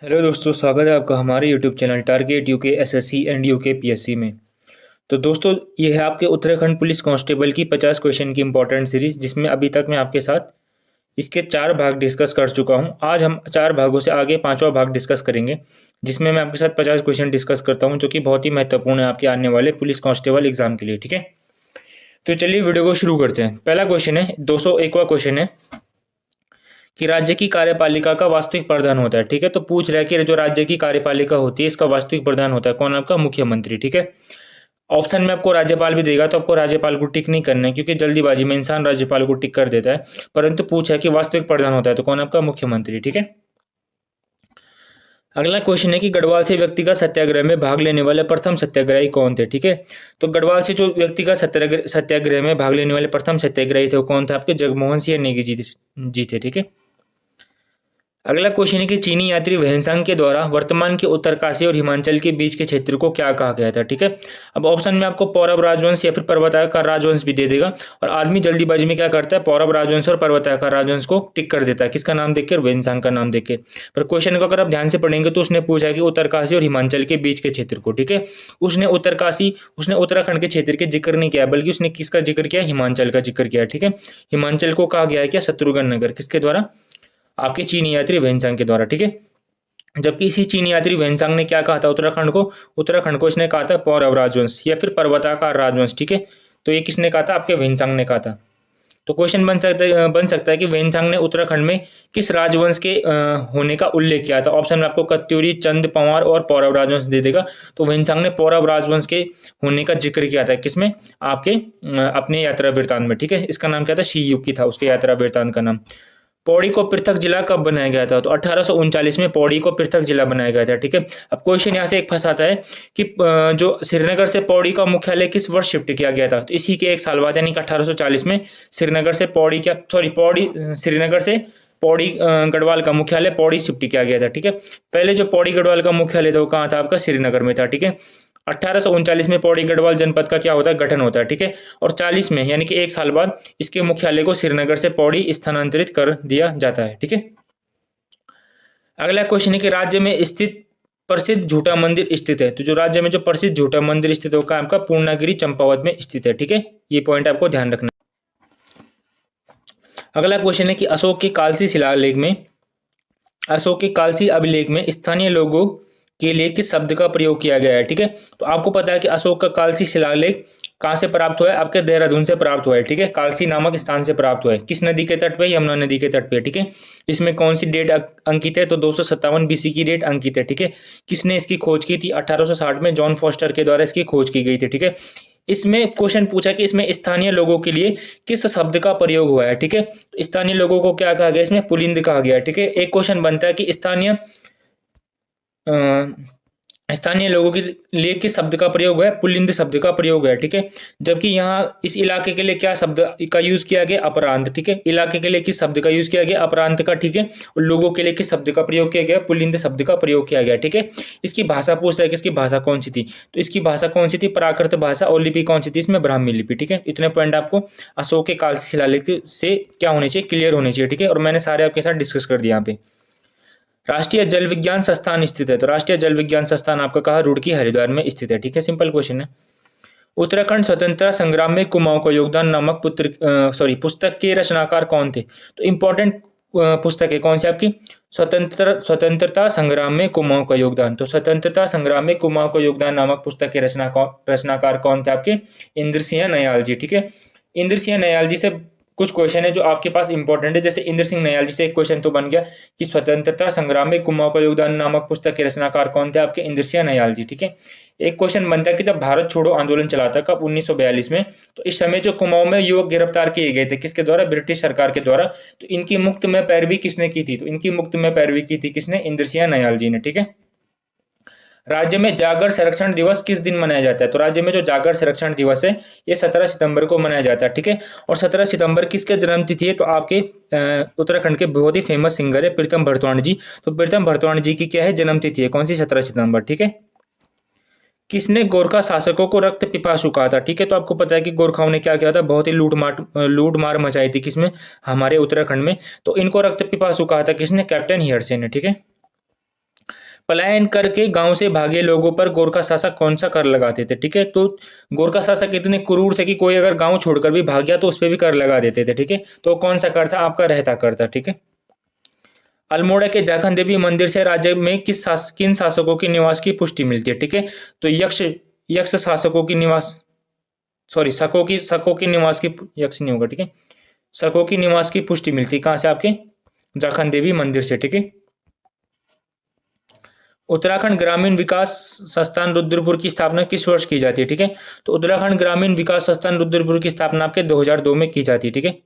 Hello दोस्तों, स्वागत है आपका हमारे YouTube channel target UK SSC and UK PSC में। तो दोस्तों, ये है आपके उत्तराखंड पुलिस कांस्टेबल की 50 क्वेश्चन की इंपॉर्टेंट सीरीज, जिसमें अभी तक मैं आपके साथ इसके 4 भाग डिस्कस कर चुका हूं। आज हम 4 भागों से आगे 5वां भाग डिस्कस करेंगे, जिसमें मैं आपके साथ 50 क्वेश्चन डिस्कस करता हूं, जो कि बहुत ही महत्वपूर्ण है आपके आने वाले पुलिस कांस्टेबल एग्जाम के लिए। ठीक है, तो चलिए वीडियो को शुरू करते हैं। पहला क्वेश्चन है, 201वां क्वेश्चन है कि राज्य की कार्यपालिका का वास्तविक प्रधान होता है। ठीक है, तो पूछ रहा है कि जो राज्य की कार्यपालिका होती है, इसका वास्तविक प्रधान होता है कौन? आपका मुख्यमंत्री। ठीक है, ऑप्शन में आपको राज्यपाल भी देगा, तो आपको राज्यपाल को टिक नहीं करना है, क्योंकि जल्दीबाजी में इंसान राज्यपाल को टिक कर देता है। परंतु पूछा है कि वास्तविक प्रधान होता है तो कौन? आपका मुख्यमंत्री। ठीक है, अगला क्वेश्चन है कि गढ़वाल से व्यक्तिगत सत्याग्रह में भाग लेने वाले प्रथम सत्याग्रही कौन थे? ठीक है, तो गढ़वाल से जो व्यक्तिगत सत्याग्रह में भाग लेने वाले प्रथम सत्याग्रही थे वो कौन थे? आपके जगमोहन सिंह नेगी जी थे। ठीक है, अगला क्वेश्चन है कि चीनी यात्री वेहनसांग के द्वारा वर्तमान के उत्तरकाशी और हिमाचल के बीच के क्षेत्र को क्या कहा गया था? ठीक है, अब ऑप्शन में आपको पौरव राजवंश या फिर पर्वताकार राजवंश भी दे देगा, और आदमी जल्दीबाजी में क्या करता है, पौरव राजवंश और पर्वताकार राजवंश को टिक कर देता है। किसका नाम देखकर? वेहनसांग का नाम देखकर। पर क्वेश्चन को अगर आप ध्यान से पढ़ेंगे तो उसने पूछा है कि उत्तरकाशी और हिमाचल के बीच के क्षेत्र को। ठीक है, उसने उत्तराखंड के क्षेत्र के जिक्र नहीं किया, बल्कि उसने किसका जिक्र किया? हिमाचल का जिक्र किया। ठीक है, हिमाचल को कहा गया है क्या? शत्रुघ्न नगर। किसके द्वारा? आपके चीनी यात्री वेनसांग के द्वारा। ठीक है, जबकि इसी चीनी यात्री वेनसांग ने क्या कहा था उत्तराखंड को इसने कहा था पौरव राजवंश या फिर पर्वताकार राजवंश। ठीक है, तो ये किसने कहा था? आपके वेनसांग ने कहा था। तो क्वेश्चन बन सकता है कि वेनसांग ने उत्तराखंड में किस राजवंश के होने का उल्लेख किया था? ऑप्शन में आपको कत्यूरी, चंद, पंवार और पौरव राजवंश दे देगा। तो वेनसांग ने पौरव राजवंश के होने का जिक्र किया था। किसमें? आपके अपने यात्रा वृत्तांत में। ठीक है, इसका नाम क्या था? शीयुकी था उसके यात्रा वृत्तांत का नाम। पौड़ी को पृथक जिला कब बनाया गया था? तो 1839 में पौड़ी को पृथक जिला बनाया गया था। ठीक है, अब क्वेश्चन यहाँ से एक फंसाता है कि जो श्रीनगर से पौड़ी का मुख्यालय किस वर्ष शिफ्ट किया गया था? तो इसी के 1 साल बाद, यानी कि 1840 में श्रीनगर से पौड़ी गढ़वाल का मुख्यालय पौड़ी शिफ्ट किया गया था। ठीक है, पहले जो पौड़ी गढ़वाल का मुख्यालय था वो कहाँ था? आपका श्रीनगर में था। ठीक है, 1839 में पौड़ी गढ़वाल जनपद का क्या होता है? गठन होता है। ठीक है, और 40 में, यानी कि 1 साल बाद, इसके मुख्यालय को श्रीनगर से पौड़ी स्थानांतरित कर दिया जाता है। ठीक है, अगला क्वेश्चन है कि राज्य में स्थित प्रसिद्ध झूठा मंदिर स्थित है। तो जो राज्य में जो प्रसिद्ध झूठा मंदिर स्थित होगा आपका पूर्णागिरी चंपावत में स्थित है। ठीक है, ये पॉइंट आपको ध्यान रखना। अगला क्वेश्चन है कि अशोक के कालसी अभिलेख में स्थानीय लोगों के लिए किस शब्द का प्रयोग किया गया है? ठीक है, तो आपको पता है कि अशोक का कालसी शिलालेख कहाँ से प्राप्त हुआ है? आपके देहरादून से प्राप्त हुआ है। ठीक है, कालसी नामक स्थान से प्राप्त हुआ है। किस नदी के तट पे? यमुना नदी के तट पे। ठीक है, इसमें कौन सी डेट अंकित है? तो 257 बीसी की डेट अंकित है। ठीक है, किसने इसकी खोज की थी? 1860 में जॉन फॉस्टर के द्वारा इसकी खोज की गई थी। ठीक है, इसमें क्वेश्चन पूछा कि इसमें स्थानीय लोगों के लिए किस शब्द का प्रयोग हुआ है? ठीक है, तो स्थानीय लोगों को क्या कहा गया? इसमें पुलिंद कहा गया है। ठीक है, एक क्वेश्चन बनता है कि स्थानीय लोगों के लिए किस शब्द का प्रयोग हुआ है? पुल्लिंद शब्द का प्रयोग है। ठीक है, जबकि यहाँ इस इलाके के लिए क्या शब्द का यूज किया गया? अपरांत। ठीक है, इलाके के लिए किस शब्द का यूज किया गया? अपरांत का। ठीक है, और लोगों के लिए किस शब्द का प्रयोग किया गया? पुल्लिंद शब्द का प्रयोग किया गया। ठीक है, इसकी भाषा पूछ रहा है कि इसकी भाषा कौन सी थी? तो इसकी भाषा कौन सी थी? प्राकृत भाषा। और लिपि कौन सी थी? इसमें ब्राह्मी लिपि। ठीक है, इतने पॉइंट आपको अशोक के काल शिलालेख से क्या होने चाहिए? क्लियर होने चाहिए। ठीक है, और मैंने सारे आपके साथ डिस्कस कर दिया यहाँ पे। राष्ट्रीय जल विज्ञान संस्थान स्थित है। तो राष्ट्रीय जल विज्ञान संस्थान आपका कहाँ? रुड़की, हरिद्वार में स्थित है। ठीक है, सिंपल क्वेश्चन है। उत्तराखंड स्वतंत्रता संग्राम में कुमाऊं का योगदान नामक पुस्तक के रचनाकार कौन थे? तो इंपॉर्टेंट पुस्तक है कौन सी आपकी? स्वतंत्रता संग्राम में कुमाऊं का योगदान। तो स्वतंत्रता संग्राम में कुमाऊं का योगदान नामक पुस्तक के रचनाकार कौन थे? आपके इंद्र सिंह नयाल जी। ठीक है, इंद्र सिंह नयाल जी से कुछ क्वेश्चन है जो आपके पास इंपॉर्टेंट है। जैसे इंद्र सिंह नयाल जी से एक क्वेश्चन तो बन गया कि स्वतंत्रता संग्राम में कुमाऊं का योगदान नामक पुस्तक के रचनाकार कौन थे? आपके इंद्र सिंह नयाल जी। ठीक है, एक क्वेश्चन बनता है कि जब भारत छोड़ो आंदोलन चला था कब? 1942 में। तो इस समय जो कुमाऊं में युवक गिरफ्तार किए गए थे, किसके द्वारा? ब्रिटिश सरकार के द्वारा। तो इनकी मुक्त में पैरवी किसने की थी? तो इनकी मुक्त में पैरवी की थी किसने? इंद्र सिंह नयाल जी ने। ठीक है, राज्य में जागर संरक्षण दिवस किस दिन मनाया जाता है? तो राज्य में जो जागर संरक्षण दिवस है ये 17 सितंबर को मनाया जाता है। ठीक है, और 17 सितंबर किसके जन्म तिथि है? तो आपके उत्तराखंड के बहुत ही फेमस सिंगर है प्रीतम भरतवाण जी। तो प्रीतम भरतवाण जी की क्या है? जन्म तिथि है। कौन सी? 17 सितंबर। ठीक है, किसने गोरखा शासकों को रक्त पिपासु कहा था? ठीक है, तो आपको पता है कि गोरखाओं ने क्या किया था? बहुत ही लूट मार मचाई थी। किसमें? हमारे उत्तराखंड में। तो इनको रक्त पिपासु कहा था किसने? कैप्टन हियरसे ने। ठीक है, पलायन करके गांव से भागे लोगों पर गोरखा शासक कौन सा कर लगाते थे, ठीक है। तो गोरखा शासक इतने क्रूर थे कि कोई अगर गांव छोड़कर भी भाग गया तो उस पर भी कर लगा देते थे, ठीक है। तो कौन सा कर था आपका, रहता कर था, ठीक है। अल्मोड़ा के जाखन देवी मंदिर से राज्य में किन शासकों के निवास की पुष्टि मिलती है, ठीक है। तो यक्ष यक्ष शासकों की निवास, सॉरी सको की निवास की, यक्ष नहीं होगा, ठीक है। सको की निवास की पुष्टि मिलती है कहां से, आपके जाखन देवी मंदिर से, ठीक है। उत्तराखंड ग्रामीण विकास संस्थान रुद्रपुर की स्थापना किस वर्ष की जाती है, ठीक है। तो उत्तराखंड ग्रामीण विकास संस्थान रुद्रपुर की स्थापना आपके 2002 में की जाती है, ठीक है।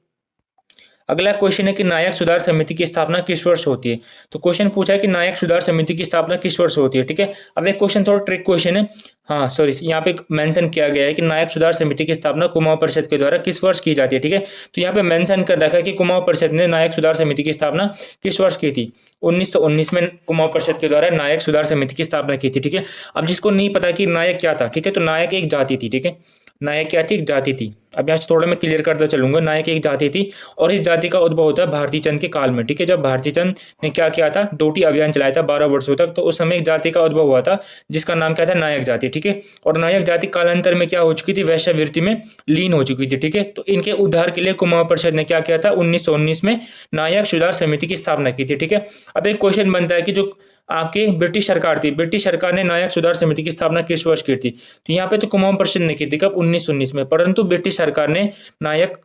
अगला क्वेश्चन है कि नायक सुधार समिति की स्थापना किस वर्ष होती है। तो क्वेश्चन पूछा है कि नायक सुधार समिति की स्थापना किस वर्ष होती है, ठीक है। अब एक क्वेश्चन थोड़ा ट्रिक क्वेश्चन है, हाँ सॉरी, यहाँ पे मेंशन किया गया है कि नायक सुधार समिति की स्थापना कुमाऊं परिषद के द्वारा किस वर्ष की जाती है, ठीक है। तो यहाँ पे मेंशन कर रखा है कि कुमाऊं परिषद ने नायक सुधार समिति की स्थापना किस वर्ष की थी, 1919 में कुमाऊं परिषद के द्वारा नायक सुधार समिति की स्थापना की थी, ठीक है। अब जिसको नहीं पता कि नायक क्या था, ठीक है, तो नायक एक जाति थी, ठीक है। नायक क्या थी, एक जाति थी। अब यहाँ से थोड़ा मैं क्लियर करता चलूंगा, नायक एक जाति थी और इस जाति का उद्भव होता है भारती चंद के काल में, ठीक है। जब भारती चंद ने क्या किया था, डोटी अभियान चलाया था 12 वर्षों तक, तो उस समय एक जाति का उद्भव हुआ था जिसका नाम क्या था, नायक जाति, ठीक है। और नायक जाति कालांतर में क्या हो चुकी थी, वैश्यवृत्ति में लीन हो चुकी थी, ठीक है। तो इनके उद्धार के लिए कुमाऊं परिषद ने क्या किया था, 1919 में नायक सुधार समिति की स्थापना की थी, ठीक है। अब एक क्वेश्चन बनता है कि जो आपकी ब्रिटिश सरकार थी, ब्रिटिश सरकार ने नायक सुधार समिति की स्थापना किस वर्ष की थी। तो यहाँ पे तो कुमाऊं परिषद ने की थी कब, 1919 में, परंतु ब्रिटिश सरकार ने नायक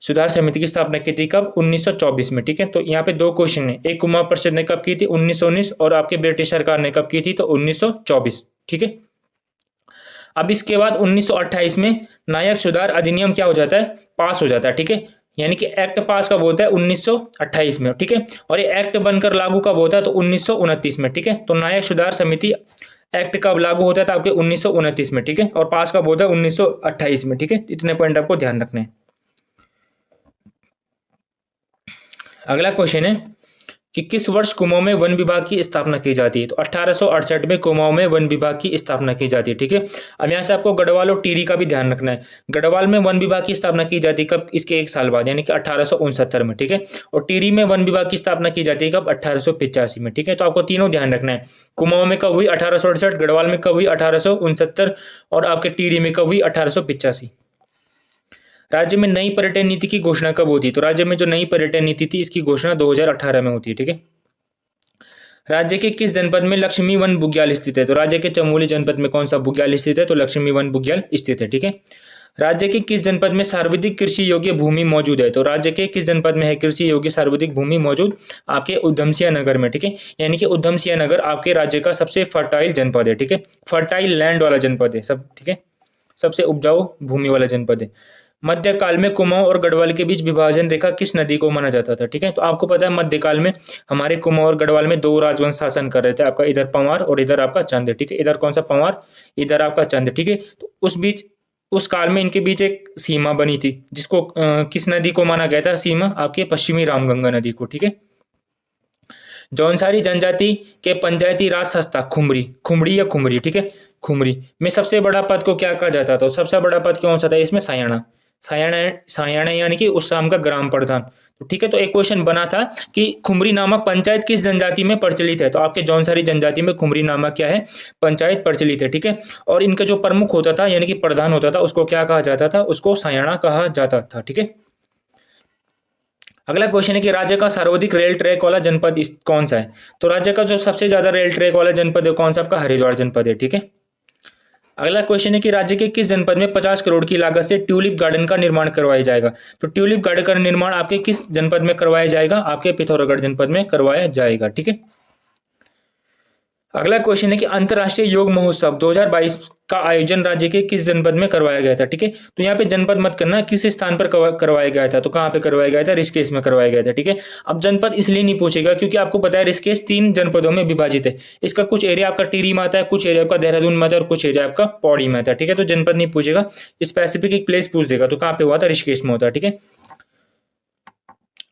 सुधार समिति की स्थापना की थी कब, 1924 में, ठीक है। तो यहाँ पे दो क्वेश्चन है, एक कुमाऊं परिषद ने कब की थी, 1919, और आपके ब्रिटिश सरकार ने कब की थी, तो 1924, ठीक है। अब इसके बाद 1928 में नायक सुधार अधिनियम क्या हो जाता है, पास हो जाता है, ठीक है। यानी कि एक्ट पास कब होता है, 1928 में, ठीक है। और ये एक्ट बनकर लागू कब होता है, तो 1929 में, ठीक है। तो नायक सुधार समिति एक्ट कब लागू होता था आपके, 1929 में, ठीक है। और पास कब होता है, 1928 में, ठीक है। इतने पॉइंट आपको ध्यान रखने हैं। अगला क्वेश्चन है कि किस वर्ष कुमाऊं में वन विभाग की स्थापना की जाती है। तो 1868 में कुमाऊं में वन विभाग की स्थापना की जाती है, ठीक है। अब यहाँ से आपको गढ़वाल और टिहरी का भी ध्यान रखना है। गढ़वाल में वन विभाग की स्थापना की जाती है कब, इसके एक साल बाद, यानी कि 1869 में, ठीक है। और टिहरी में वन विभाग की स्थापना की जाती है कब, 1885 में, ठीक है। तो आपको तीनों ध्यान रखना है, कुमाऊं में कब हुई 1868, गढ़वाल में कब हुई 1869, और आपके टिहरी में कब हुई 1885। राज्य में नई पर्यटन नीति की घोषणा कब होती है। तो राज्य में जो नई पर्यटन नीति थी इसकी घोषणा 2018 में होती है, ठीक है। राज्य के किस जनपद में लक्ष्मी वन बुग्याल स्थित है। तो राज्य के चमोली जनपद में कौन सा बुग्याल स्थित है, तो लक्ष्मी वन बुग्याल स्थित है, ठीक है। राज्य के किस जनपद में सर्वाधिक कृषि योग्य भूमि मौजूद है। तो राज्य के किस जनपद में है कृषि योग्य सर्वाधिक भूमि मौजूद, आपके उधमसिंह नगर में, ठीक है। यानी कि उधमसिंह नगर आपके राज्य का सबसे फर्टाइल जनपद है, ठीक है। फर्टाइल लैंड वाला जनपद है सब, ठीक है, सबसे उपजाऊ भूमि वाला जनपद है। मध्यकाल में कुमाऊं और गढ़वाल के बीच विभाजन रेखा किस नदी को माना जाता था, ठीक है। तो आपको पता है मध्यकाल में हमारे कुमाऊं और गढ़वाल में दो राजवंश शासन कर रहे थे, आपका इधर पंवार और इधर आपका चंद, ठीक है। इधर कौन सा पंवार, इधर आपका चंद, ठीक है। तो उस काल में इनके बीच एक सीमा बनी थी जिसको किस नदी को माना गया था सीमा, आपके पश्चिमी रामगंगा नदी को, ठीक है। जौनसारी जनजाति के पंचायती राज संस्था खुमरी, खुमड़ी या खुमरी, ठीक है, खुमरी में सबसे बड़ा पद को क्या कहा जाता था। तो सबसे बड़ा पद कौन सा था इसमें, सायाणा, सायाणा यानी कि उस शाम का ग्राम प्रधान, तो ठीक है। तो एक क्वेश्चन बना था कि खुमरी नामक पंचायत किस जनजाति में प्रचलित है। तो आपके जौनसारी जनजाति में खुमरी नामक क्या है, पंचायत प्रचलित है, ठीक है। और इनका जो प्रमुख होता था यानी कि प्रधान होता था उसको क्या कहा जाता था, उसको सायाणा कहा जाता था, ठीक है। अगला क्वेश्चन है कि राज्य का सर्वाधिक रेल ट्रैक वाला जनपद कौन सा है। तो राज्य का जो सबसे ज्यादा रेल ट्रैक वाला जनपद है कौन सा, आपका हरिद्वार जनपद है, ठीक है। अगला क्वेश्चन है कि राज्य के किस जनपद में 50 करोड़ की लागत से ट्यूलिप गार्डन का निर्माण करवाया जाएगा। तो ट्यूलिप गार्डन का निर्माण आपके किस जनपद में करवाया जाएगा, आपके पिथौरागढ़ जनपद में करवाया जाएगा, ठीक है। अगला क्वेश्चन है कि अंतर्राष्ट्रीय योग महोत्सव 2022 का आयोजन राज्य के किस जनपद में करवाया गया था, ठीक है। तो यहाँ पे जनपद मत करना, किस स्थान पर करवाया गया था, तो कहाँ पे करवाया गया था, ऋषिकेश में करवाया गया था, ठीक है। अब जनपद इसलिए नहीं पूछेगा क्योंकि आपको पता है ऋषिकेश 3 जनपदों में विभाजित है। इसका कुछ एरिया आपका टिहरी में आता है, कुछ एरिया आपका देहरादून में आता है और कुछ एरिया आपका पौड़ी में आता है, ठीक है। तो जनपद नहीं पूछेगा, स्पेसिफिक एक प्लेस पूछ देगा, तो कहाँ पे हुआ था, ऋषिकेश में होता है, ठीक है।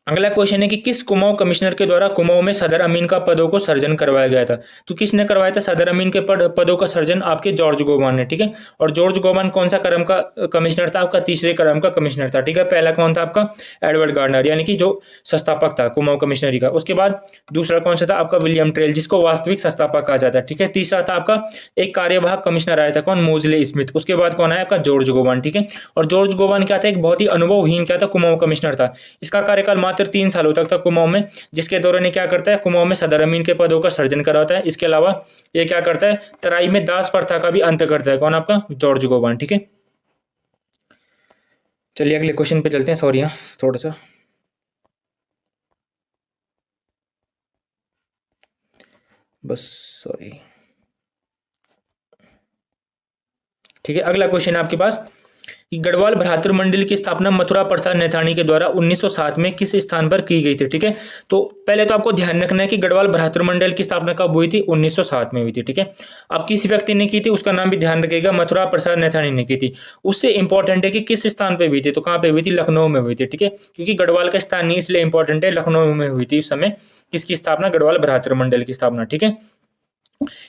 अगला क्वेश्चन है कि किस कुमाऊं कमिश्नर के द्वारा कुमाऊं में सदर अमीन का पदों को सर्जन करवाया गया था। तो किसने करवाया था सदर अमीन के पदों का सर्जन? आपके जॉर्ज गोवान ने, ठीक है। और जॉर्ज गोवान कौन सा क्रम का कमिश्नर था? आपका तीसरे क्रम का कमिश्नर था, ठीक है। पहला कौन था? आपका एडवर्ड गार्डनर, यानी कि जो संस्थापक था कुमाऊं कमिश्नरी का। उसके बाद दूसरा कौन सा था? आपका विलियम ट्रेल, जिसको वास्तविक संस्थापक कहा जाता है, ठीक है। तीसरा था आपका एक कार्यवाहक कमिश्नर आया था, कौन? मोजले स्मिथ। उसके बाद कौन आया? आपका जॉर्ज गोवान, ठीक है। और जॉर्ज गोवान क्या था? एक बहुत ही अनुभवहीन क्या था? कुमाऊं कमिश्नर था। इसका कार्यकाल मात्र 3 सालों तक था कुमाऊं में, जिसके दौरान ये क्या करता है? कुमाऊं में सदर अमीन के पदों का सर्जन कराता है। इसके अलावा ये क्या करता है? तराई में दास प्रथा का भी अंत करता है, कौन? आपका जॉर्ज गोवान, ठीक है। चलिए अगले क्वेश्चन पे चलते हैं। सॉरी हाँ, थोड़ा सा बस, सॉरी, ठीक है। अगला क्वेश्चन है आपके पास कि गढ़वाल भ्रातृ मंडल की स्थापना मथुरा प्रसाद नैथानी के द्वारा 1907 में किस स्थान पर की गई थी, ठीक है। तो पहले तो आपको ध्यान रखना है कि गढ़वाल भ्रातृ मंडल की स्थापना कब हुई थी? 1907 में हुई थी, ठीक है। अब किस व्यक्ति ने की थी उसका नाम भी ध्यान रखिएगा, मथुरा प्रसाद नैथानी ने की थी। उससे इंपॉर्टेंट है कि किस स्थान पर हुई थी, तो कहाँ पे हुई थी? लखनऊ में हुई थी, ठीक है। क्योंकि गढ़वाल का स्थान नहीं इसलिए इंपॉर्टेंट है, लखनऊ में हुई थी उस समय किसकी स्थापना? गढ़वाल भ्रातृ मंडल की स्थापना, ठीक है।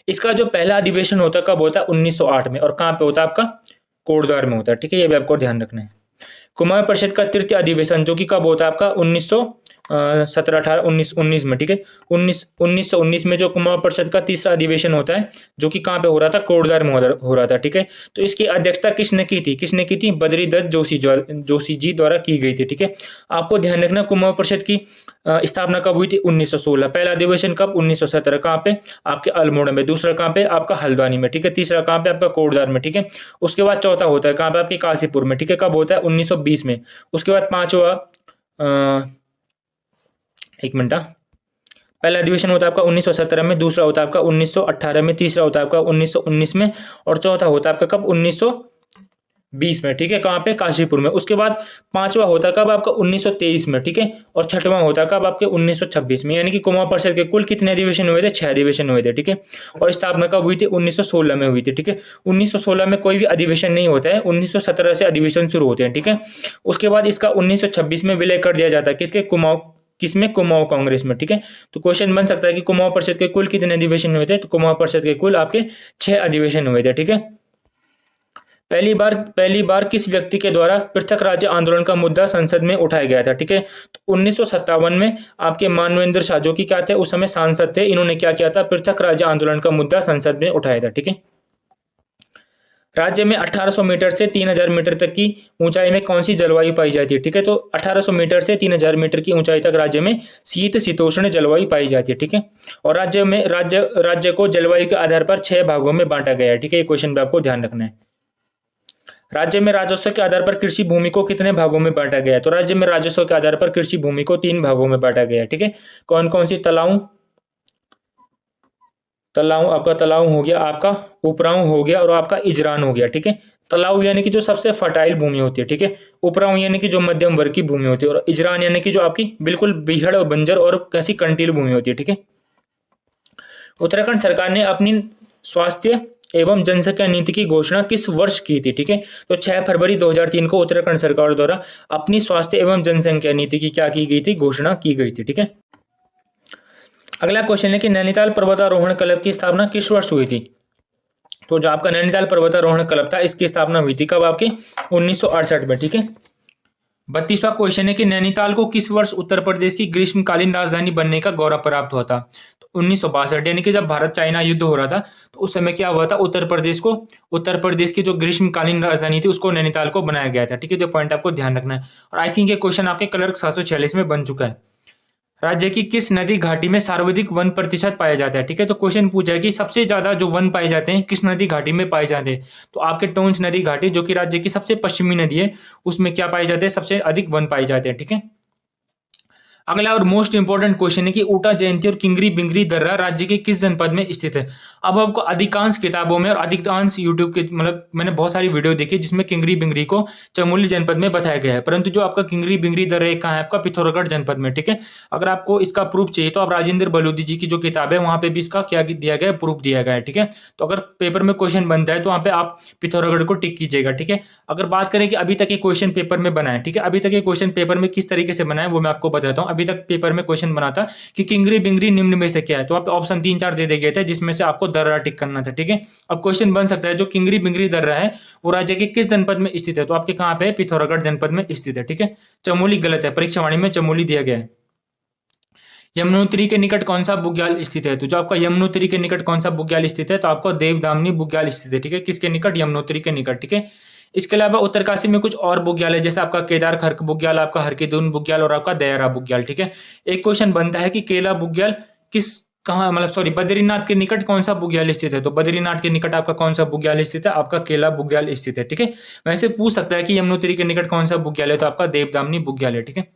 इसका जो पहला अधिवेशन होता है कब होता है? 1908 में। और कहाँ पे होता है? आपका कोटद्वार में होता है, ठीक है। ये भी आपको ध्यान रखना है। कुमाऊं परिषद का तृतीय अधिवेशन जो कि कब होता है? आपका 1917, 18, 19 में, ठीक है। 1919 में जो कुमाऊं परिषद का तीसरा अधिवेशन होता है, जो कि कहाँ पे हो रहा था? कोटद्वार में हो रहा था, ठीक है। तो इसकी अध्यक्षता किसने की थी? किसने की थी? बद्रीदत्त जोशी जी द्वारा की गई थी, ठीक है। आपको ध्यान रखना कुमाऊं परिषद की स्थापना कब हुई थी? 1916। पहला अधिवेशन कब? 1917। कहाँ पे? आपके अल्मोड़ा में। दूसरा कहाँ पे? आपका हल्द्वानी में, ठीक है। तीसरा कहाँ पे? आपका कोटद्वार में, ठीक है। उसके बाद चौथा होता है कहाँ पे? आपके काशीपुर में, ठीक है। कब होता है? 1920 में। उसके बाद पांचवा, एक मिनट, पहला अधिवेशन होता है आपका 1917 में, दूसरा होता है आपका 1918 में, तीसरा होता है आपका 1919 में, और चौथा होता है आपका कब? 1920 में, ठीक है। कहाँ पे? काशीपुर में। उसके बाद पांचवा होता है कब? आपका 1923 में, ठीक है। और छठवां होता है कब? आपके 1926 में। यानी कि कुमाऊं परिषद के कुल कितने अधिवेशन हुए थे? 6 अधिवेशन हुए थे, ठीक है। और स्थापना कब हुई थी? 1916 में हुई थी, ठीक है। 1916 में कोई भी अधिवेशन नहीं होता है, 1917 से अधिवेशन शुरू होते हैं, ठीक है। उसके बाद इसका 1926 में विलय कर दिया जाता है, किसके? किसमें? कुमाऊं कांग्रेस में, ठीक है। तो क्वेश्चन बन सकता है कि कुमाऊं परिषद के कुल कितने अधिवेशन हुए थे? तो कुमाऊं परिषद के कुल आपके 6 अधिवेशन हुए थे, ठीक है। पहली बार किस व्यक्ति के द्वारा पृथक राज्य आंदोलन का मुद्दा संसद में उठाया गया था, ठीक है। तो 1957 में आपके मानवेंद्र शाह जो कि क्या थे उस समय सांसद थे, इन्होंने क्या किया था? पृथक राज्य आंदोलन का मुद्दा संसद में उठाया था, ठीक है। राज्य में 1800 मीटर से 3000 मीटर तक की ऊंचाई में कौन सी जलवायु पाई जाती है, ठीक है। तो 1800 मीटर से 3000 मीटर की ऊंचाई तक राज्य में शीत शीतोष्ण जलवायु पाई जाती है, ठीक है। और राज्य को जलवायु के आधार पर 6 भागों में बांटा गया है, ठीक है। ये क्वेश्चन पे आपको ध्यान रखना है। राज्य में राजस्व के आधार पर कृषि भूमि को कितने भागों में बांटा गया है? तो राज्य में राजस्व के आधार पर कृषि भूमि को 3 भागों में बांटा गया है, ठीक है। कौन कौन सी? तलाऊ आपका तलाऊ हो गया, आपका उपराऊ हो गया, और आपका इजरान हो गया, ठीक है। तलाऊ यानी कि जो सबसे फर्टाइल भूमि होती है, ठीक है। उपराऊ यानी कि जो मध्यम वर्ग की भूमि होती है, और इजरान यानी कि जो आपकी बिल्कुल बीहड़ और बंजर और कैसी कंटील भूमि होती है, ठीक है। उत्तराखंड सरकार ने अपनी स्वास्थ्य एवं जनसंख्या नीति की घोषणा किस वर्ष की थी, ठीक है। तो 6 फरवरी 2003 को उत्तराखंड सरकार द्वारा अपनी स्वास्थ्य एवं जनसंख्या नीति की क्या की गई थी? घोषणा की गई थी, ठीक है। अगला क्वेश्चन है कि नैनीताल पर्वतारोहण क्लब की स्थापना किस वर्ष हुई थी? तो जो आपका नैनीताल पर्वतारोहण क्लब था इसकी स्थापना हुई थी कब? आपके 1968 में, ठीक है। 32वां क्वेश्चन है कि नैनीताल को किस वर्ष उत्तर प्रदेश की ग्रीष्मकालीन राजधानी बनने का गौरव प्राप्त हुआ था? तो 1962, यानी कि जब भारत चाइना युद्ध हो रहा था तो उस समय क्या हुआ था? उत्तर प्रदेश की जो ग्रीष्मकालीन राजधानी थी उसको नैनीताल को बनाया गया था, ठीक है। तो पॉइंट आपको ध्यान रखना है। और आई थिंक ये क्वेश्चन आपके क्लर्क 746 में बन चुका है। राज्य की किस नदी घाटी में सर्वाधिक वन प्रतिशत पाया जाता है, ठीक है। तो क्वेश्चन पूछा है कि सबसे ज्यादा जो वन पाए जाते हैं किस नदी घाटी में पाए जाते हैं? तो आपके टोंस नदी घाटी जो कि राज्य की सबसे पश्चिमी नदी है उसमें क्या पाए जाते हैं? सबसे अधिक वन पाए जाते हैं, ठीक है। अगला और मोस्ट इंपोर्टेंट क्वेश्चन है कि ऊटा जयंती और किंगरी बिंगरी दर्रा राज्य के किस जनपद में स्थित है। अब आपको अधिकांश किताबों में और अधिकांश यूट्यूब के मतलब मैंने बहुत सारी वीडियो देखी जिसमें किंगरी बिंगरी को चमोली जनपद में बताया गया है, परंतु जो आपका किंगरी बिंगरी दर्रा कहाँ है, आपका पिथौरागढ़ जनपद में। ठीक है, अगर आपको इसका प्रूफ चाहिए तो आप राजेंद्र बलूदी जी की जो किताब है वहां पे भी इसका क्या दिया गया है, प्रूफ दिया गया है। ठीक है, तो अगर पेपर में क्वेश्चन बनता है तो वहां पे आप पिथौरागढ़ को टिक कीजिएगा। ठीक है, अगर बात करें कि अभी तक ये क्वेश्चन पेपर में बना है, ठीक है, अभी तक ये क्वेश्चन पेपर में किस तरीके से बना है वो मैं आपको बताता हूँ। अभी तक पेपर में क्वेश्चन बना था कि किंगरी बिंगरी निम्न में से क्या है, तो आप ऑप्शन 3-4 दे गए थे जिसमें से आपको दर्रा टिक करना था। ठीक है, अब क्वेश्चन बन सकता है जो किंगरी बिंगरी दर्रा है वो राज्य के किस जनपद में स्थित है, तो आपके कहाँ पे है, पिथौरागढ़ जनपद में स्थित है। ठीक है, चमोली गलत है, परीक्षावाणी में चमोली दिया गया है। यमुनोत्री के निकट कौन सा बुग्याल स्थित है, तो जो आपका यमुनोत्री के निकट कौन सा बुग्याल स्थित है, तो आपको देवदामनी बुग्याल स्थित है। ठीक है, किसके निकट, यमुनोत्री के निकट। ठीक है, इसके अलावा उत्तरकाशी में कुछ और बुग्याल है, जैसे आपका केदार खर्क बुग्याल, आपका हरकीदून बुग्याल और आपका दयारा बुग्याल। ठीक है, एक क्वेश्चन बनता है कि केला बुग्याल किस कहाँ मतलब सॉरी बद्रीनाथ के निकट कौन सा बुग्याल स्थित है, तो बद्रीनाथ के निकट आपका कौन सा बुग्याल स्थित है, आपका केला बुग्याल स्थित है। ठीक है, वैसे पूछ सकता है कि यमुनोत्री के निकट कौन सा बुग्याल है, तो आपका देवदामनी बुग्याल है। ठीक है,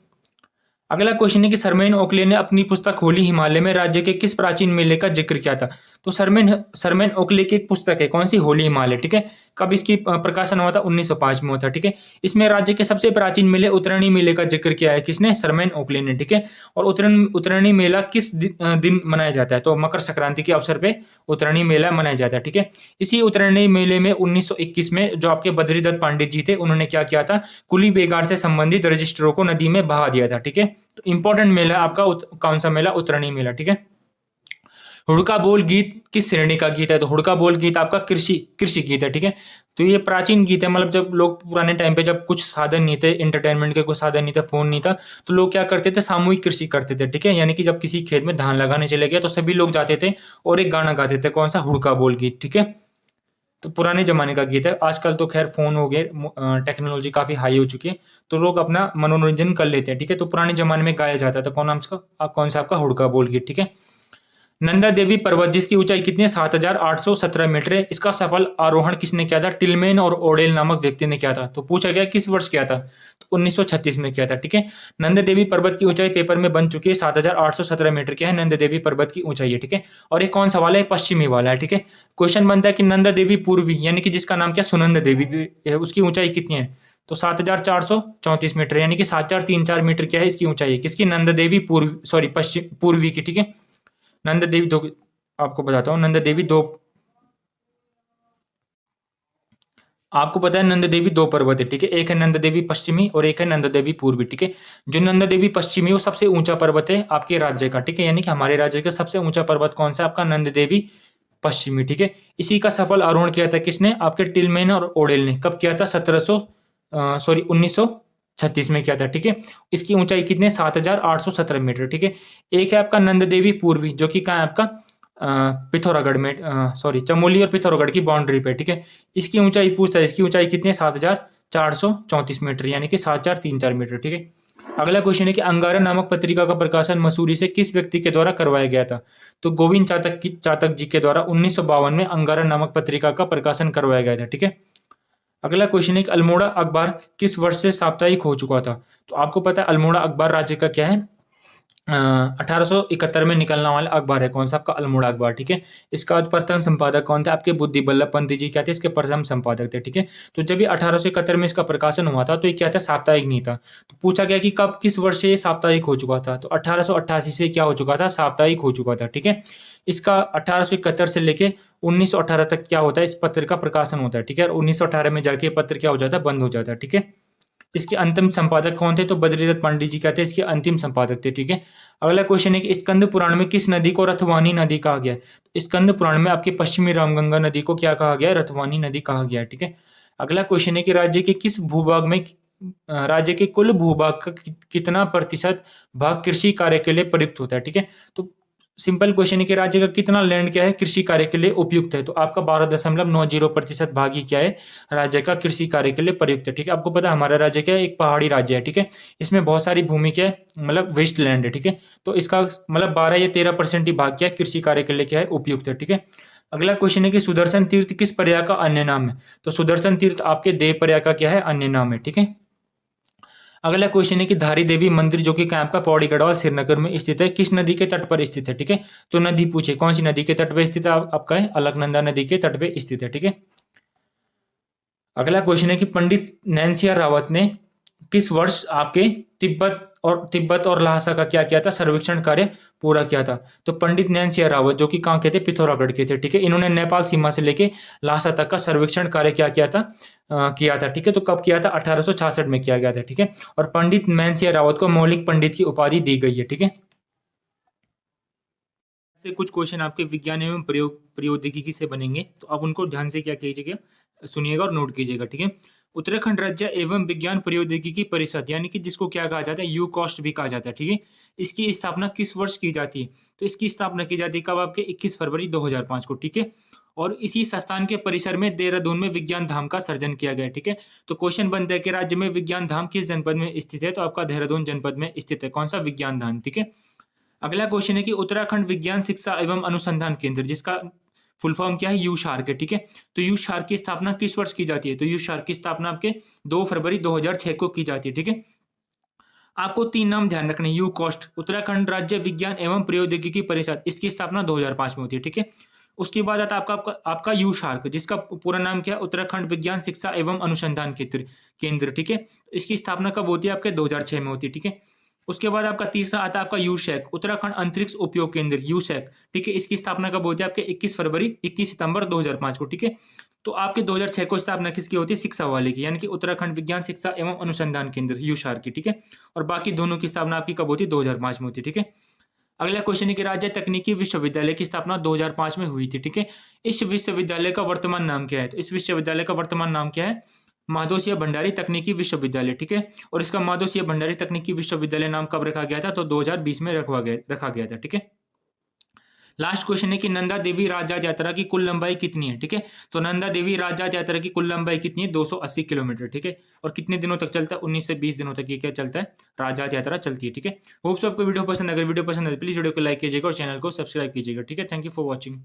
अगला क्वेश्चन है कि सरमैन ओकले ने अपनी पुस्तक होली हिमालय में राज्य के किस प्राचीन मेले का जिक्र किया था, तो सरमैन सरमैन ओकले की एक पुस्तक है, कौन सी, होली हिमालय। ठीक है, कब इसकी प्रकाशन हुआ था, 1905 में हुआ था। ठीक है, इसमें राज्य के सबसे प्राचीन मेले उत्तरायणी मेले का जिक्र किया है, किसने, सरमैन ओकले ने। ठीक है, और उत्तरायणी मेला किस दिन मनाया जाता है, तो मकर संक्रांति के अवसर पे उत्तरायणी मेला मनाया जाता है। ठीक है, इसी उत्तरायणी मेले में 1921 में जो आपके बद्रीदत्त पांडित जी थे उन्होंने क्या किया था, कुली बेगार से संबंधित रजिस्टरों को नदी में बहा दिया था। ठीक है, तो इंपॉर्टेंट मेला आपका कौन सा मेला, उत्तरायणी मेला। ठीक है, हुड़का बोल गीत किस श्रेणी का गीत है, तो हुड़का बोल गीत आपका कृषि कृषि गीत है। ठीक है, तो ये प्राचीन गीत है, मतलब जब लोग पुराने टाइम पे जब कुछ साधन नहीं थे, एंटरटेनमेंट के कोई साधन नहीं था, फोन नहीं था, तो लोग क्या करते थे, सामूहिक कृषि करते थे। ठीक है, यानी कि जब किसी खेत में धान लगाने चले गए तो सभी लोग जाते थे और एक गाना गाते थे, कौन सा, हुड़का बोल गीत। ठीक है, तो पुराने जमाने का गीत है। आजकल तो खैर फोन हो गए, टेक्नोलॉजी काफी हाई हो चुकी है, तो लोग अपना मनोरंजन कर लेते हैं। ठीक है, तो पुराने जमाने में गाया जाता था, कौन सा आपका हुड़का बोल गीत। ठीक है, नंदा देवी पर्वत जिसकी ऊंचाई कितनी है, 7,817 मीटर है, इसका सफल आरोहण किसने किया था, टिलमेन और ओडेल नामक व्यक्ति ने किया था। तो पूछा गया किस वर्ष किया था, तो 1936 में किया था। ठीक है, नंदा देवी पर्वत की ऊंचाई पेपर में बन चुकी है, 7,817 मीटर की है नंदा देवी पर्वत की ऊंचाई है। ठीक है, और ये कौन सवाल है, पश्चिमी वाला है। ठीक है, क्वेश्चन बनता है कि नंदा देवी पूर्वी यानी कि जिसका नाम क्या, सुनंदा देवी है, उसकी ऊंचाई कितनी है, तो 7,434 मीटर, यानी कि 7,434 मीटर क्या है इसकी ऊंचाई, किसकी, नंदा देवी पूर्वी सॉरी पश्चिम पूर्वी की। ठीक है, नंदा देवी दो, आपको बताता हूँ, नंदा देवी दो, आपको पता है नंदा देवी दो पर्वत है। ठीक है, एक है नंदा देवी पश्चिमी और एक है नंदा देवी पूर्वी। ठीक है, जो नंदा देवी पश्चिमी वो सबसे ऊंचा पर्वत है आपके राज्य का। ठीक है, यानी कि हमारे राज्य का सबसे ऊंचा पर्वत कौन सा, आपका नंदा देवी पश्चिमी। ठीक है, इसी का सफल आरोहण किया था किसने, आपके टिलमेन और ओडेल ने, कब किया था, 1936 में किया था। ठीक है, इसकी ऊंचाई कितने, 7,817 मीटर। ठीक है, एक है आपका नंद देवी पूर्वी जो कि कहाँ है आपका पिथौरागढ़ में, सॉरी चमोली और पिथौरागढ़ की बाउंड्री पे। ठीक है, इसकी ऊंचाई पूछता है, इसकी ऊंचाई कितनी है, 7,434 मीटर, यानी कि 7,434 मीटर। ठीक है, अगला क्वेश्चन है कि अंगारा नामक पत्रिका का प्रकाशन मसूरी से किस व्यक्ति के द्वारा करवाया गया था, तो गोविंद चातक जी के द्वारा 1952 में अंगारा नामक पत्रिका का प्रकाशन करवाया गया था। ठीक है, अगला क्वेश्चन है कि अल्मोड़ा अखबार किस वर्ष से साप्ताहिक हो चुका था, तो आपको पता है अल्मोड़ा अखबार राज्य का क्या है, 1871 में निकलने वाला अखबार है, कौन सा, आपका अल्मोड़ा अखबार। ठीक है, इसका प्रथम संपादक कौन थे, आपके बुद्धि बल्लभ पंत जी क्या थे, इसके प्रथम संपादक थे। ठीक है, तो जब ये 1871 में इसका प्रकाशन हुआ था तो ये क्या था, साप्ताहिक नहीं था। तो पूछा गया कि कब किस वर्ष से ये साप्ताहिक हो चुका था, तो 1888 से क्या हो चुका था, साप्ताहिक हो चुका था। ठीक है, इसका 1871 से लेके 1918 तक क्या होता है, इस पत्र का प्रकाशन होता है। ठीक है, और 1918 में जाके पत्र क्या हो जाता है, बंद हो जाता है। ठीक है, इसके अंतिम संपादक कौन थे, तो बद्रीदत्त पंडित जी क्या थे, इसके अंतिम संपादक थे। ठीक है, अगला क्वेश्चन है कि स्कंद पुराण में किस नदी को रथवानी नदी कहा गया है, स्कंद पुराण में आपके पश्चिमी रामगंगा नदी को क्या कहा गया है, रथवानी नदी कहा गया है। ठीक है, अगला क्वेश्चन है कि राज्य के किस भूभाग में राज्य के कुल भूभाग का कितना प्रतिशत भाग कृषि कार्य के लिए प्रयुक्त होता है। ठीक है, तो सिंपल क्वेश्चन है कि राज्य का कितना लैंड क्या है कृषि कार्य के लिए उपयुक्त है, तो आपका 12.90% भाग ही क्या है, राज्य का कृषि कार्य के लिए प्रयुक्त है। ठीक है, आपको पता है हमारा राज्य क्या है, एक पहाड़ी राज्य है। ठीक है, इसमें बहुत सारी भूमि क्या है, मतलब वेस्ट लैंड है। ठीक है, तो इसका मतलब 12 या 13% ही भाग क्या है कृषि कार्य के लिए क्या है, उपयुक्त है। ठीक है, अगला क्वेश्चन है कि सुदर्शन तीर्थ किस पर्याय का अन्य नाम है, तो सुदर्शन तीर्थ आपके देव पर्याय का क्या है, अन्य नाम है। ठीक है, अगला क्वेश्चन है कि धारी देवी मंदिर जो कि कहाँ आपका पौड़ी गढ़वाल श्रीनगर में स्थित है, किस नदी के तट पर स्थित है, ठीक है। तो नदी पूछे कौन सी नदी के तट पर स्थित है, आपका है अलकनंदा नदी के तट पर स्थित है, ठीक है। अगला क्वेश्चन है कि पंडित नैनसिया रावत ने किस वर्ष आपके तिब्बत और लहासा का क्या किया था, सर्वेक्षण कार्य पूरा किया था। तो पंडित नैनसिया रावत जो कि कहाँ के थे, पिथौरागढ़ के थे, ठीक है। इन्होंने नेपाल सीमा से लेके लहासा तक का सर्वेक्षण कार्य क्या किया था, ठीक है। तो कब किया था, 1866 में किया गया था, ठीक है। और पंडित नैनसिया रावत को मौलिक पंडित की उपाधि दी गई है, ठीक है। से कुछ क्वेश्चन आपके विज्ञान एवं प्रौद्योगिकी से बनेंगे, तो आप उनको ध्यान से क्या कीजिएगा, सुनिएगा और नोट कीजिएगा, ठीक है। उत्तराखंड राज्य एवं विज्ञान प्रौद्योगिकी परिषद यानी कि जिसको क्या कहा जाता है, यू कॉस्ट भी कहा जाता है, ठीक है। इसकी स्थापना किस वर्ष की जाती है, तो इसकी स्थापना की जाती है कब, आपके 21 फरवरी 2005 को, ठीक है। और इसी संस्थान के परिसर में देहरादून में विज्ञान धाम का सर्जन किया गया, ठीक है। तो क्वेश्चन बनता है कि राज्य में विज्ञान धाम किस जनपद में स्थित है, तो आपका देहरादून जनपद में स्थित है, कौन सा विज्ञान धाम, ठीक है। अगला क्वेश्चन है कि उत्तराखंड विज्ञान शिक्षा एवं अनुसंधान केंद्र जिसका फुल फॉर्म क्या है, यूशार्क है, ठीक है। तो यूशार्क की स्थापना किस वर्ष की जाती है, तो यूशार्क की स्थापना आपके 2 फरवरी 2006 को की जाती है, ठीक है। आपको 3 नाम ध्यान रखने, यू कॉस्ट, उत्तराखंड राज्य विज्ञान एवं प्रौद्योगिकी परिषद, इसकी स्थापना 2005 में होती है, ठीक है। उसके बाद आता आपका यूशार्क जिसका पूरा नाम क्या है, उत्तराखंड विज्ञान शिक्षा एवं अनुसंधान केंद्र, ठीक है। इसकी स्थापना कब होती है, आपके 2006 में होती है, ठीक है। उसके बाद आपका तीसरा आता है आपका यूशैक, उत्तराखंड अंतरिक्ष उपयोग केंद्र, यूशैक, ठीक है। इसकी स्थापना कब होती है, आपके 21 सितंबर 2005 को, ठीक है। तो आपके 2006 को स्थापना किसकी होती है, शिक्षा वाले की, यानी कि उत्तराखंड विज्ञान शिक्षा एवं अनुसंधान केंद्र यूशार की, ठीक है। और बाकी दोनों की स्थापना आपकी कब होती है, 2005 में होती है, ठीक है। अगला क्वेश्चन है कि राज्य तकनीकी विश्वविद्यालय की स्थापना 2005 में हुई थी, ठीक है। इस विश्वविद्यालय का वर्तमान नाम क्या है, तो इस विश्वविद्यालय का वर्तमान नाम क्या है, माधोसिया भंडारी तकनीकी विश्वविद्यालय, ठीक है। और इसका माधोसिया भंडारी तकनीकी विश्वविद्यालय नाम कब रखा गया था, तो 2020 में रखा गया था, ठीक है। लास्ट क्वेश्चन है कि नंदा देवी राजजात यात्रा की कुल लंबाई कितनी है, ठीक है। तो नंदा देवी राजजात यात्रा की कुल लंबाई कितनी है, 280 किलोमीटर, ठीक है। और कितने दिनों तक चलता है, 19 से 20 दिनों तक ये क्या चलता है, राजजात यात्रा चलती है, ठीक है। होप सो आपको वीडियो पसंद, अगर वीडियो पसंद है प्लीज वीडियो को लाइक कीजिएगा और चैनल को सब्सक्राइब कीजिएगा, ठीक है। Thank you for watching.